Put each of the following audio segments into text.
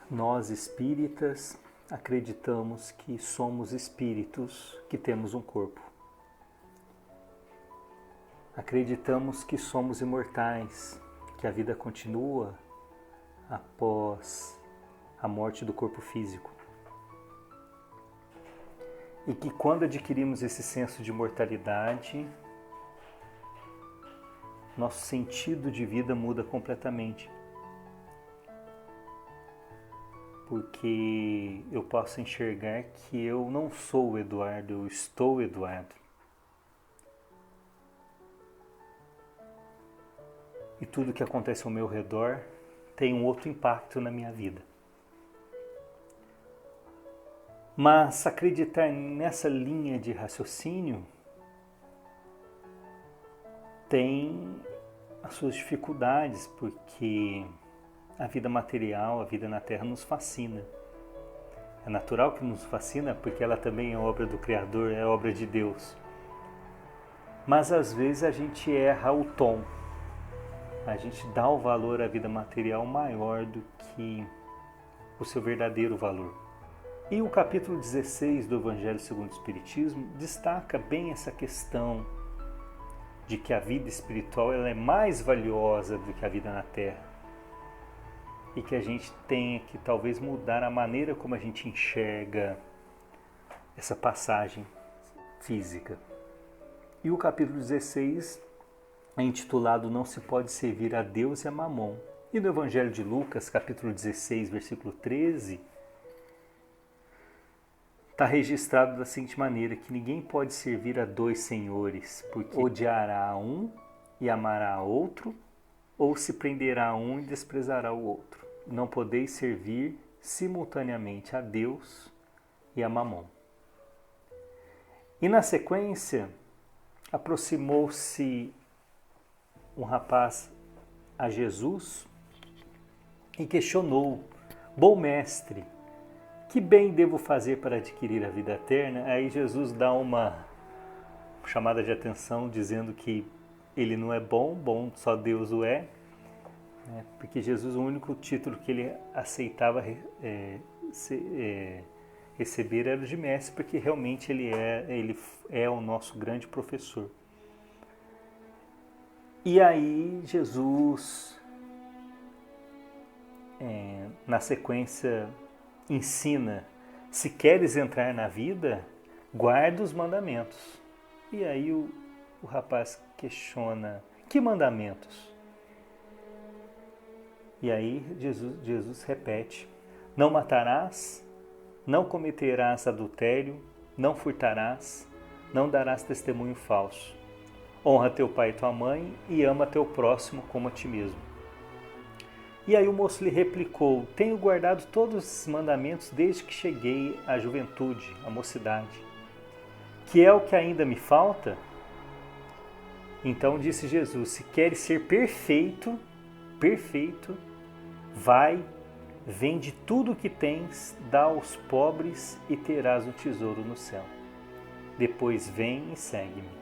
Nós espíritas acreditamos que somos espíritos que temos um corpo. Acreditamos que somos imortais, que a vida continua após a morte do corpo físico. E que quando adquirimos esse senso de mortalidade, nosso sentido de vida muda completamente. Porque eu posso enxergar que eu não sou o Eduardo, eu estou o Eduardo. E tudo que acontece ao meu redor tem um outro impacto na minha vida. Mas acreditar nessa linha de raciocínio tem as suas dificuldades, porque a vida material, a vida na Terra nos fascina. É natural que nos fascina porque ela também é obra do Criador, é obra de Deus. Mas às vezes a gente erra o tom. A gente dá o valor à vida material maior do que o seu verdadeiro valor. E o capítulo 16 do Evangelho segundo o Espiritismo destaca bem essa questão de que a vida espiritual ela é mais valiosa do que a vida na Terra. E que a gente tenha que talvez mudar a maneira como a gente enxerga essa passagem física. E o capítulo 16 é intitulado Não se pode servir a Deus e a Mamon. E no Evangelho de Lucas, capítulo 16, versículo 13, está registrado da seguinte maneira, que ninguém pode servir a dois senhores, porque odiará a um e amará a outro, ou se prenderá a um e desprezará o outro. Não podeis servir simultaneamente a Deus e a Mamon. E na sequência, aproximou-se um rapaz a Jesus e questionou: Bom mestre, que bem devo fazer para adquirir a vida eterna? Aí Jesus dá uma chamada de atenção dizendo que ele não é bom só Deus o é, né? Porque Jesus, o único título que ele aceitava receber era o de mestre, porque realmente ele é o nosso grande professor. E aí Jesus, na sequência, ensina: se queres entrar na vida, guarda os mandamentos. E aí o rapaz questiona: que mandamentos? E aí Jesus repete: não matarás, não cometerás adultério, não furtarás, não darás testemunho falso. Honra teu pai e tua mãe e ama teu próximo como a ti mesmo. E aí o moço lhe replicou: tenho guardado todos esses mandamentos desde que cheguei à juventude, à mocidade. Que é o que ainda me falta? Então disse Jesus: se queres ser perfeito, vai, vende tudo o que tens, dá aos pobres e terás um tesouro no céu. Depois vem e segue-me.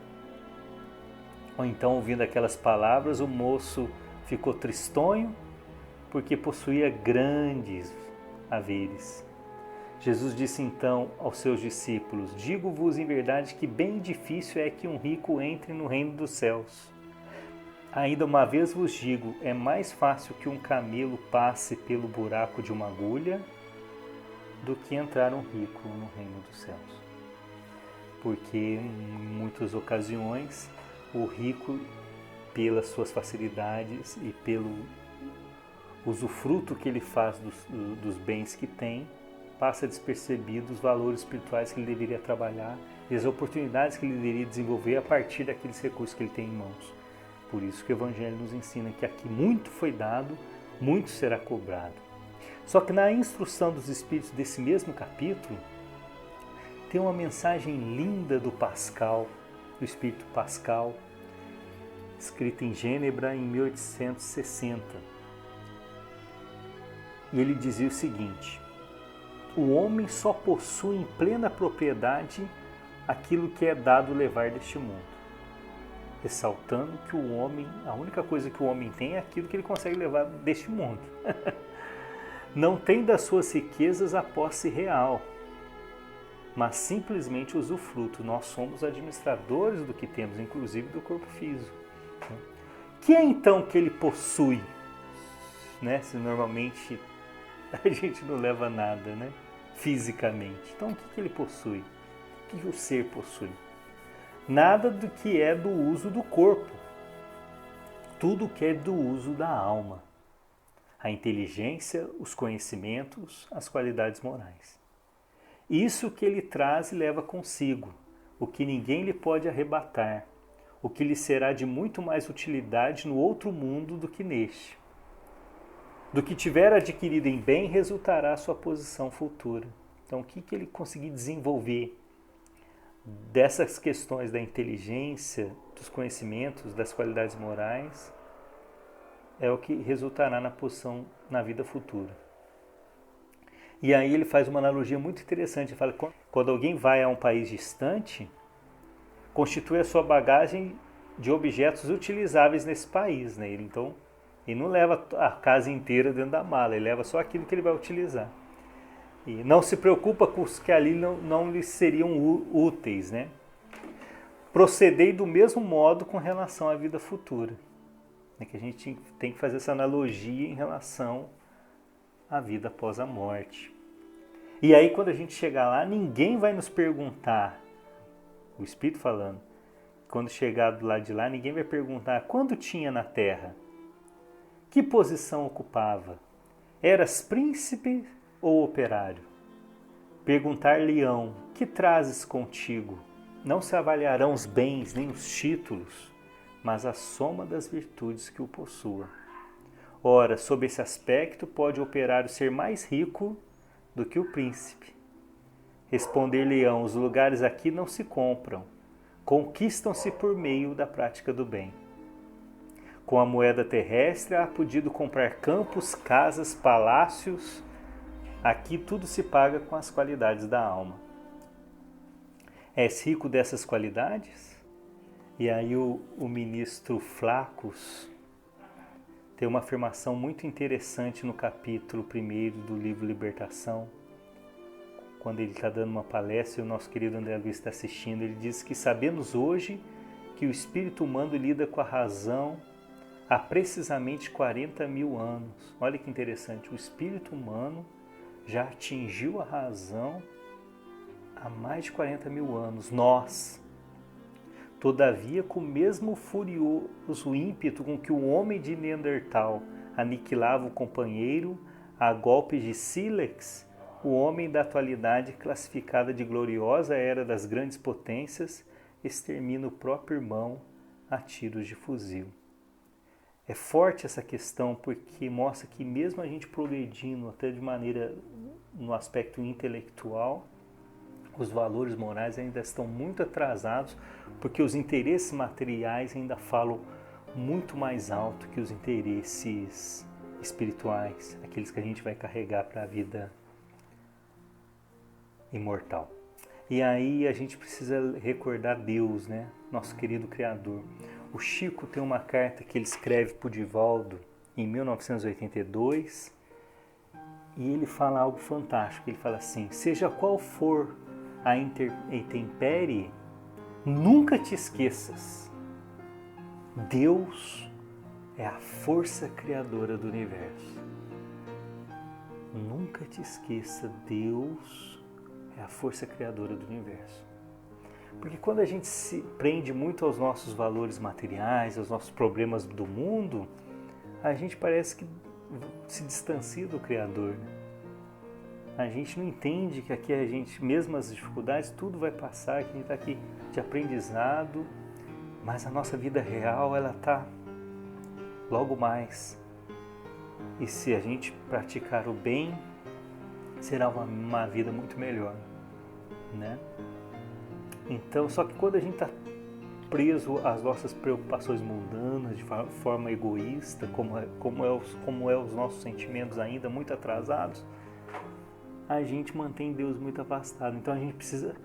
Ou então, ouvindo aquelas palavras, o moço ficou tristonho, porque possuía grandes haveres. Jesus disse então aos seus discípulos: digo-vos em verdade que bem difícil é que um rico entre no reino dos céus. Ainda uma vez vos digo, é mais fácil que um camelo passe pelo buraco de uma agulha do que entrar um rico no reino dos céus. Porque em muitas ocasiões o rico, pelas suas facilidades e pelo usufruto que ele faz dos bens que tem, passa despercebido os valores espirituais que ele deveria trabalhar e as oportunidades que ele deveria desenvolver a partir daqueles recursos que ele tem em mãos. Por isso que o Evangelho nos ensina que aqui muito foi dado, muito será cobrado. Só que na instrução dos Espíritos desse mesmo capítulo, tem uma mensagem linda do Pascal, do Espírito Pascal, escrita em Gênebra em 1860. E ele dizia o seguinte: o homem só possui em plena propriedade aquilo que é dado levar deste mundo, ressaltando que a única coisa que o homem tem é aquilo que ele consegue levar deste mundo. não tem das suas riquezas a posse real, mas simplesmente usufruto. Nós somos administradores do que temos, inclusive do corpo físico. Que é então que ele possui? Né? Se normalmente a gente não leva nada, né? Fisicamente. Então o que ele possui? O que o ser possui? Nada do que é do uso do corpo. Tudo que é do uso da alma. A inteligência, os conhecimentos, as qualidades morais. Isso que ele traz e leva consigo, o que ninguém lhe pode arrebatar, o que lhe será de muito mais utilidade no outro mundo do que neste. Do que tiver adquirido em bem resultará a sua posição futura. Então, o que ele conseguir desenvolver dessas questões da inteligência, dos conhecimentos, das qualidades morais, é o que resultará na posição na vida futura. E aí ele faz uma analogia muito interessante. Ele fala que quando alguém vai a um país distante, constitui a sua bagagem de objetos utilizáveis nesse país, né? Então, ele não leva a casa inteira dentro da mala, ele leva só aquilo que ele vai utilizar. E não se preocupa com os que ali não lhe seriam úteis, né? Procedei do mesmo modo com relação à vida futura. É que a gente tem que fazer essa analogia em relação à vida após a morte. E aí quando a gente chegar lá, ninguém vai nos perguntar, o Espírito falando, quando chegar do lado de lá, ninguém vai perguntar quando tinha na terra, que posição ocupava, eras príncipe ou operário? Perguntar-lhe-ão, que trazes contigo? Não se avaliarão os bens nem os títulos, mas a soma das virtudes que o possuam. Ora, sob esse aspecto, pode o operário ser mais rico do que o príncipe. Responder-lhe-ão, os lugares aqui não se compram, conquistam-se por meio da prática do bem. Com a moeda terrestre há podido comprar campos, casas, palácios. Aqui tudo se paga com as qualidades da alma. És rico dessas qualidades? E aí o ministro Flaccus tem uma afirmação muito interessante no capítulo 1 do livro Libertação. Quando ele está dando uma palestra e o nosso querido André Luiz está assistindo, ele diz que sabemos hoje que o espírito humano lida com a razão há precisamente 40 mil anos. Olha que interessante, o espírito humano já atingiu a razão há mais de 40 mil anos. Nós, todavia, com o mesmo furioso ímpeto com que o homem de Neandertal aniquilava o companheiro a golpes de sílex, o homem da atualidade, classificada de gloriosa era das grandes potências, extermina o próprio irmão a tiros de fuzil. É forte essa questão porque mostra que mesmo a gente progredindo até de maneira no aspecto intelectual, os valores morais ainda estão muito atrasados porque os interesses materiais ainda falam muito mais alto que os interesses espirituais, aqueles que a gente vai carregar para a vida imortal. E aí a gente precisa recordar Deus, né? Nosso querido Criador. O Chico tem uma carta que ele escreve para o Divaldo em 1982 e ele fala algo fantástico. Ele fala assim: seja qual for a intempérie, nunca te esqueças. Deus é a força criadora do universo. Nunca te esqueça, Deus é a força criadora do universo. Porque quando a gente se prende muito aos nossos valores materiais, aos nossos problemas do mundo, a gente parece que se distancia do Criador, né? A gente não entende que aqui a gente, mesmo as dificuldades, tudo vai passar, que a gente está aqui de aprendizado, mas a nossa vida real, ela está logo mais. E se a gente praticar o bem, será uma vida muito melhor, né? Então, só que quando a gente está preso às nossas preocupações mundanas, de forma egoísta, como é os nossos sentimentos ainda muito atrasados, a gente mantém Deus muito afastado. Então a gente precisa,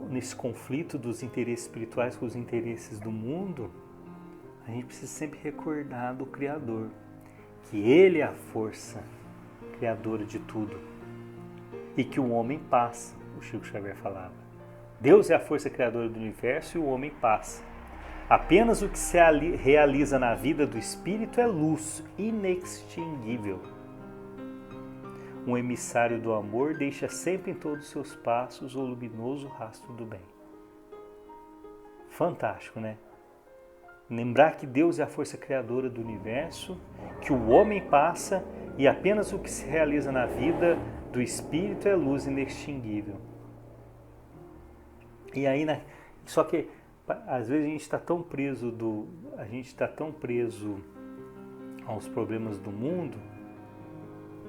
nesse conflito dos interesses espirituais com os interesses do mundo, a gente precisa sempre recordar do Criador, que Ele é a força criadora de tudo e que o homem passa, o Chico Xavier falava. Deus é a força criadora do universo e o homem passa. Apenas o que se realiza na vida do espírito é luz inextinguível. Um emissário do amor deixa sempre em todos os seus passos o luminoso rastro do bem. Fantástico, né? Lembrar que Deus é a força criadora do universo, que o homem passa e apenas o que se realiza na vida do espírito é luz inextinguível. E aí, só que às vezes a gente está tão preso aos problemas do mundo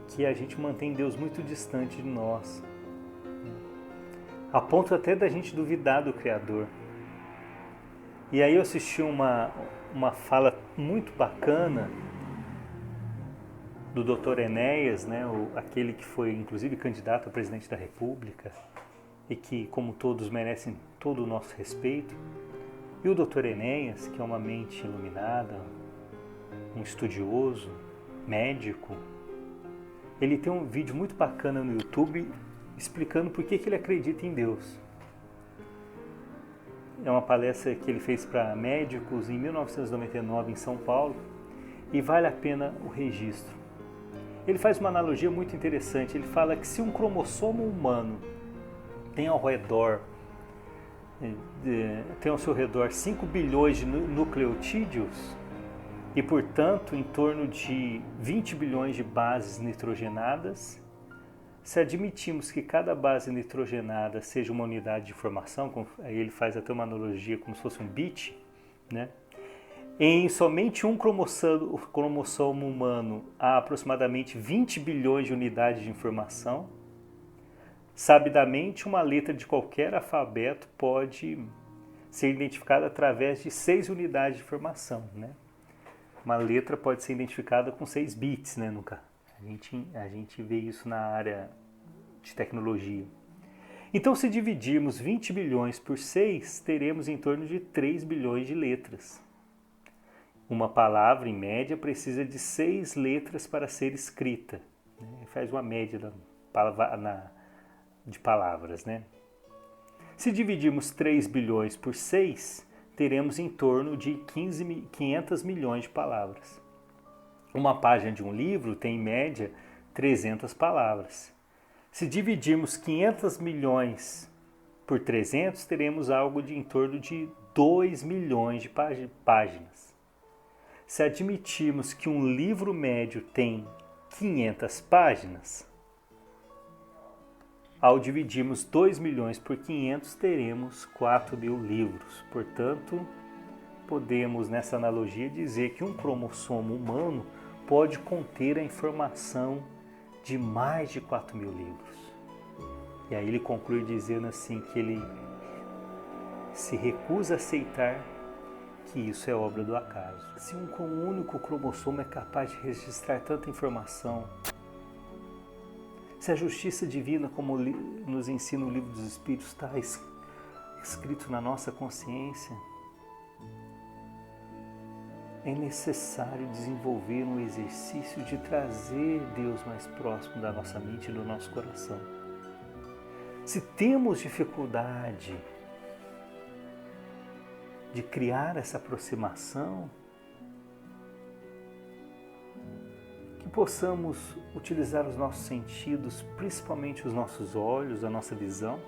que a gente mantém Deus muito distante de nós, a ponto até da gente duvidar do Criador. E aí eu assisti uma fala muito bacana do Dr. Enéas, né, aquele que foi inclusive candidato a presidente da República e que, como todos, merecem todo o nosso respeito. E o Dr. Enéas, que é uma mente iluminada, um estudioso, médico, ele tem um vídeo muito bacana no YouTube explicando por que ele acredita em Deus. É uma palestra que ele fez para médicos em 1999 em São Paulo e vale a pena o registro. Ele faz uma analogia muito interessante. Ele fala que se um cromossomo humano tem ao seu redor 5 bilhões de nucleotídeos e, portanto, em torno de 20 bilhões de bases nitrogenadas, se admitirmos que cada base nitrogenada seja uma unidade de informação, aí ele faz até uma analogia como se fosse um bit, né? Em somente um cromossomo humano há aproximadamente 20 bilhões de unidades de informação. Sabidamente, uma letra de qualquer alfabeto pode ser identificada através de 6 unidades de informação, né? Uma letra pode ser identificada com 6 bits, né? A gente vê isso na área de tecnologia. Então, se dividirmos 20 bilhões por 6, teremos em torno de 3 bilhões de letras. Uma palavra, em média, precisa de 6 letras para ser escrita. Faz uma média de palavras, né? Se dividirmos 3 bilhões por 6, teremos em torno de 500 milhões de palavras. Uma página de um livro tem, em média, 300 palavras. Se dividirmos 500 milhões por 300, teremos algo em torno de 2 milhões de páginas. Se admitirmos que um livro médio tem 500 páginas, ao dividirmos 2 milhões por 500, teremos 4 mil livros. Portanto, podemos, nessa analogia, dizer que um cromossomo humano pode conter a informação de mais de 4 mil livros. E aí ele conclui dizendo assim que ele se recusa a aceitar que isso é obra do acaso. Se um único cromossomo é capaz de registrar tanta informação, se a justiça divina, como nos ensina o Livro dos Espíritos, está escrito na nossa consciência, é necessário desenvolver um exercício de trazer Deus mais próximo da nossa mente e do nosso coração. Se temos dificuldade de criar essa aproximação, que possamos utilizar os nossos sentidos, principalmente os nossos olhos, a nossa visão,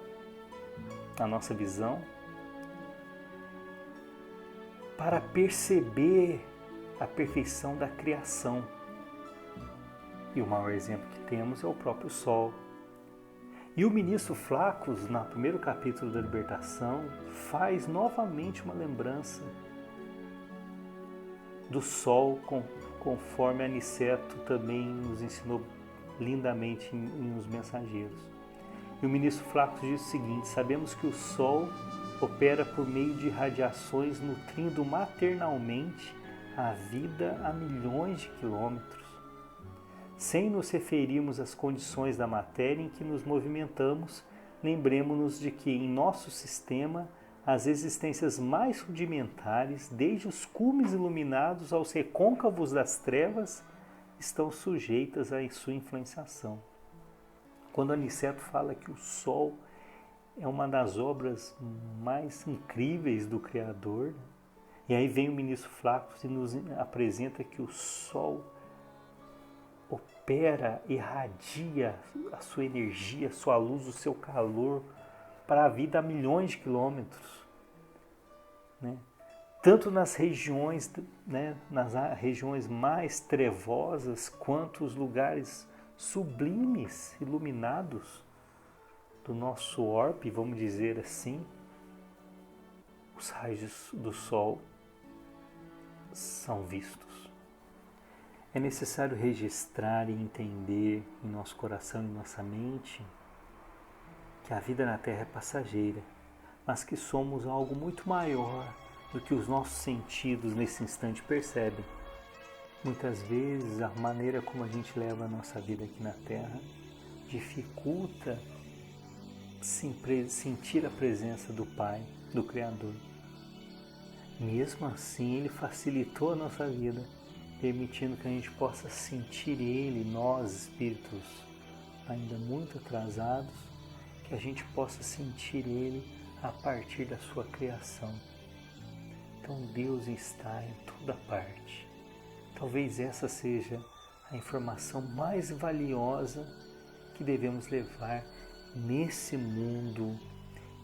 para perceber a perfeição da criação. E o maior exemplo que temos é o próprio Sol. E o ministro Flacos, no primeiro capítulo da Libertação, faz novamente uma lembrança do Sol, conforme Aniceto também nos ensinou lindamente em Os Mensageiros. E o ministro Flacos diz o seguinte: sabemos que o Sol opera por meio de radiações nutrindo maternalmente a vida a milhões de quilômetros. Sem nos referirmos às condições da matéria em que nos movimentamos, lembremos-nos de que em nosso sistema as existências mais rudimentares, desde os cumes iluminados aos recôncavos das trevas, estão sujeitas à sua influenciação. Quando Aniceto fala que o Sol é uma das obras mais incríveis do Criador, e aí vem o ministro Flaccus e nos apresenta que o Sol opera, irradia a sua energia, a sua luz, o seu calor para a vida a milhões de quilômetros, né? Tanto nas regiões, né, nas regiões mais trevosas, quanto os lugares sublimes, iluminados do nosso orbe, vamos dizer assim, os raios do Sol são vistos. É necessário registrar e entender em nosso coração e nossa mente que a vida na Terra é passageira, mas que somos algo muito maior do que os nossos sentidos nesse instante percebem. Muitas vezes a maneira como a gente leva a nossa vida aqui na Terra dificulta sentir a presença do Pai, do Criador. Mesmo assim, Ele facilitou a nossa vida, permitindo que a gente possa sentir Ele, nós espíritos ainda muito atrasados, que a gente possa sentir Ele a partir da sua criação. Então Deus está em toda parte. Talvez essa seja a informação mais valiosa que devemos levar nesse mundo,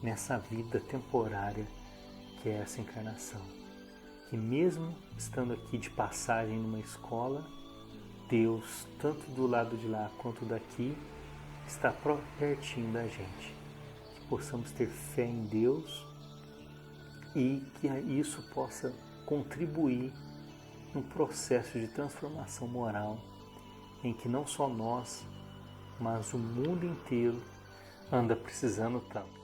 nessa vida temporária que é essa encarnação. Que mesmo estando aqui de passagem numa escola, Deus, tanto do lado de lá quanto daqui, está pertinho da gente. Que possamos ter fé em Deus e que isso possa contribuir no processo de transformação moral em que não só nós, mas o mundo inteiro anda precisando tanto.